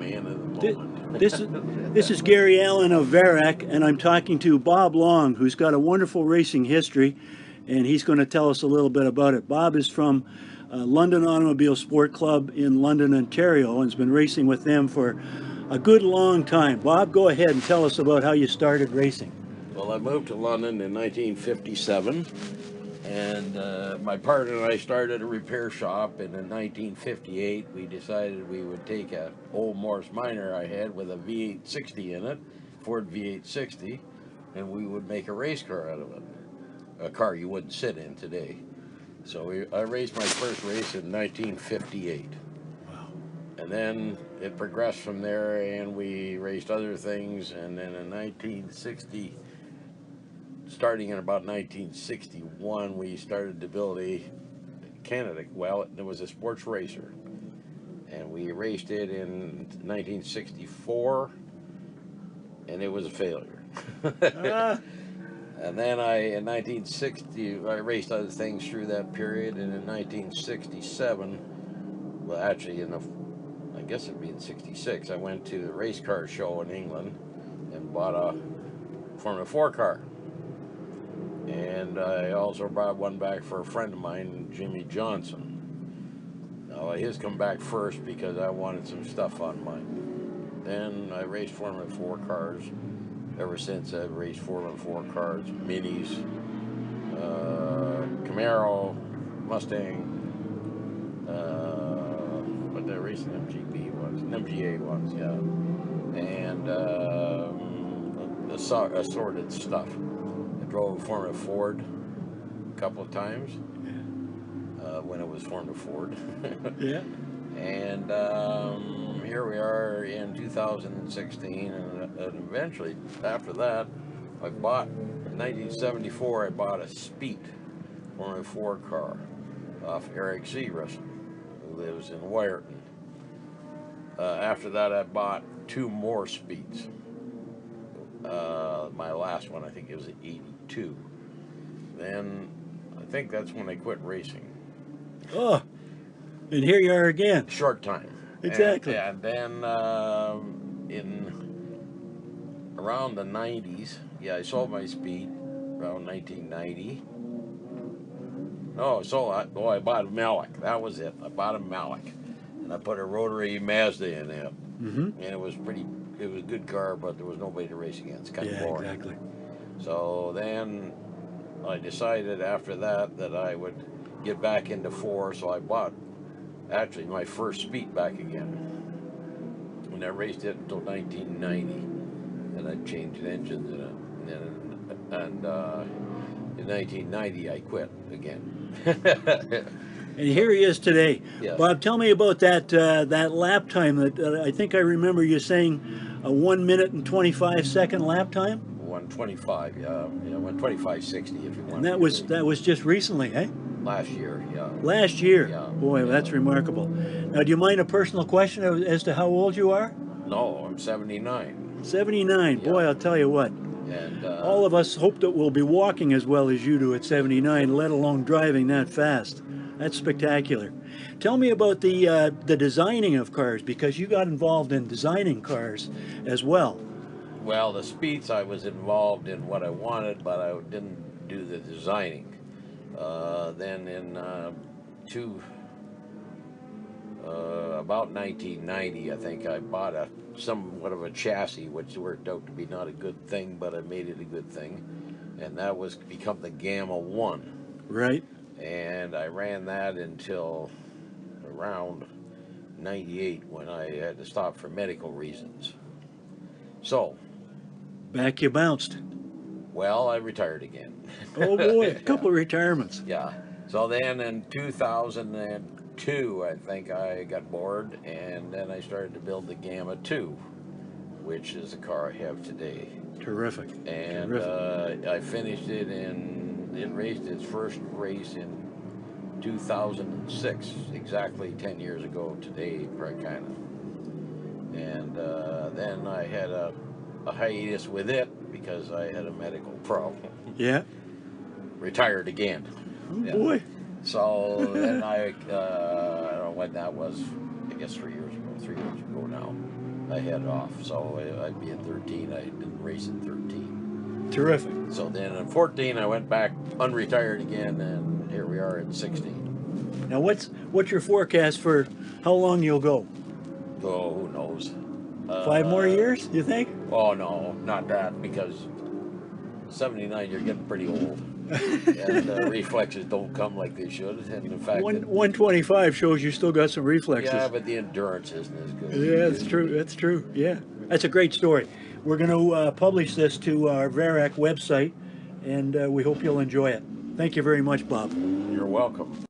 man of the moment. This is Gary Allen of VARAC, and I'm talking to Bob Long, who's got a wonderful racing history, and he's going to tell us a little bit about it. Bob is from London Automobile Sport Club in London, Ontario, and has been racing with them for a good long time. Bob, go ahead and tell us about how you started racing. Well, I moved to London in 1957, and my partner and I started a repair shop, and in 1958 we decided we would take a old Morris Minor I had with a V860 in it, Ford V860, and we would make a race car out of it, a car you wouldn't sit in today. So I raced my first race in 1958. Wow. And then it progressed from there, and we raced other things, and then in 1960, starting in about 1961, we started to build a Canada. Well, it was a sports racer, and we raced it in 1964, and it was a failure. And then in 1960, I raced other things through that period, and in 1967, well, actually, I guess it'd be in 66, I went to the race car show in England and bought a Formula 4 car. And I also brought one back for a friend of mine, Jimmy Johnson. Now, his come back first because I wanted some stuff on mine. Then I raced Formula 4 cars. Ever since, I've raced Formula 4 cars, Minis, Camaro, Mustang, but they're racing MGB ones, MGA ones, yeah, and assorted stuff. I drove a Formula Ford a couple of times when it was Formula Ford. Yeah. And here we are in 2016, and eventually after that, in 1974, I bought a Speed Formula 4 car off Eric Segrist, who lives in Wyerton. After that, I bought two more Speeds. My last one, I think it was an 82. Then I think that's when I quit racing. Oh, and here you are again. Short time. Exactly. And then in around the 90s, yeah, I sold my Speed around 1990. No, I bought a Malik. That was it. I bought a Malik, and I put a rotary Mazda in it, and it was a good car, but there was nobody to race against. Kind of boring. Exactly. So then I decided after that I would get back into 4, so I bought actually my first Speed back again, and I raced it until 1990, and I changed engines in it, and in 1990 I quit again. And here he is today. Yeah. Bob, tell me about that lap time. That I think I remember you saying a 1 minute and 25-second lap time. 1:25, yeah, 1:25.60 if you want. And that was just recently, eh? Last year, yeah. Last year. Yeah. Boy, Yeah. That's remarkable. Now, do you mind a personal question as to how old you are? No, I'm 79. 79. Yeah. Boy, I'll tell you what. And All of us hope that we'll be walking as well as you do at 79, let alone driving that fast. That's spectacular. Tell me about the designing of cars, because you got involved in designing cars as well. well, the Speeds I was involved in what I wanted, but I didn't do the designing. Then in about 1990, I think I bought somewhat of a chassis, which worked out to be not a good thing, but I made it a good thing, and that was become the Gamma 1. Right. And I ran that until around 98 when I had to stop for medical reasons. So, Back you bounced. well, I retired again. Oh boy, a couple of retirements. Yeah. So then in 2002, I think I got bored, and then I started to build the Gamma 2, which is the car I have today. Terrific. And Terrific. I finished it it raced its first race in 2006, exactly 10 years ago today, kind of. And then I had a hiatus with it because I had a medical problem. Yeah. Retired again. Oh Yeah. boy. So then I don't know when that was, guess 3 years ago now, I headed off. So I'd be in 13. I didn't race in 13. Terrific. So then in 14, I went back unretired again, and here we are in 16. Now, what's your forecast for how long you'll go? Oh, who knows? 5 more years, you think? Oh, no, not that, because 79, you're getting pretty old. And reflexes don't come like they should. And in fact, 125 shows you still got some reflexes. yeah, but the endurance isn't as good. Yeah, that's true. That's true. Yeah, that's a great story. We're going to publish this to our VARAC website, and we hope you'll enjoy it. Thank you very much, Bob. You're welcome.